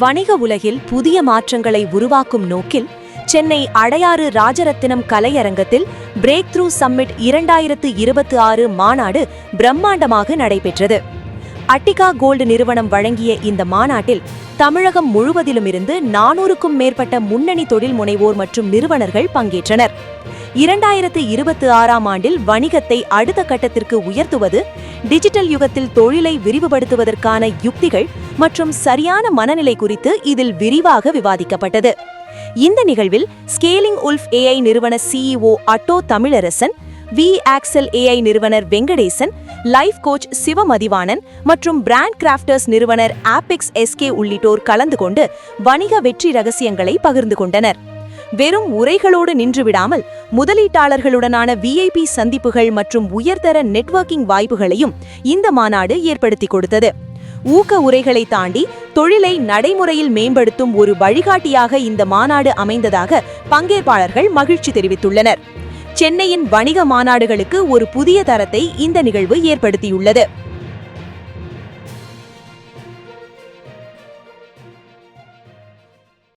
வணிக உலகில் புதிய மாற்றங்களை உருவாக்கும் நோக்கில் சென்னை அடையாறு ராஜரத்தினம் கலையரங்கத்தில் பிரேக் த்ரூ சம்மிட் 2026 மாநாடு பிரம்மாண்டமாக நடைபெற்றது. அட்டிகா கோல்டு நிறுவனம் வழங்கிய இந்த மாநாட்டில் தமிழகம் முழுவதிலுமிருந்து 400க்கும் மேற்பட்ட முன்னணி தொழில் முனைவோர் மற்றும் நிறுவனர்கள் பங்கேற்றனர். 2026ஆம் ஆண்டில் வணிகத்தை அடுத்த கட்டத்திற்கு உயர்த்துவது, டிஜிட்டல் யுகத்தில் தொழிலை விரிவுபடுத்துவதற்கான யுக்திகள் மற்றும் சரியான மனநிலை குறித்து இதில் விரிவாக விவாதிக்கப்பட்டது. இந்த நிகழ்வில் ஸ்கேலிங் உல்ஃப் AI நிறுவன CEO Atto Tamilarasan, V-Axel AI நிறுவனர் வெங்கடேசன், லைஃப் கோச் சிவமதிவாணன் மற்றும் பிராண்ட் கிராஃப்டர்ஸ் நிறுவனர் ஆபிக்ஸ் SK உள்ளிட்டோர் கலந்து கொண்டு வணிக வெற்றி ரகசியங்களை பகிர்ந்து கொண்டனர். வெறும் உரைகளோடு நின்றுவிடாமல் முதலீட்டாளர்களுடனான VIP சந்திப்புகள் மற்றும் உயர்தர நெட்வொர்க்கிங் வாய்ப்புகளையும் இந்த மாநாடு ஏற்படுத்தி கொடுத்தது. ஊக்க உரைகளை தாண்டி தொழிலை நடைமுறையில் மேம்படுத்தும் ஒரு வழிகாட்டியாக இந்த மாநாடு அமைந்ததாக பங்கேற்பாளர்கள் மகிழ்ச்சி தெரிவித்துள்ளனர். சென்னையின் வணிக மாநாடுகளுக்கு ஒரு புதிய தரத்தை இந்த நிகழ்வு ஏற்படுத்தியுள்ளது.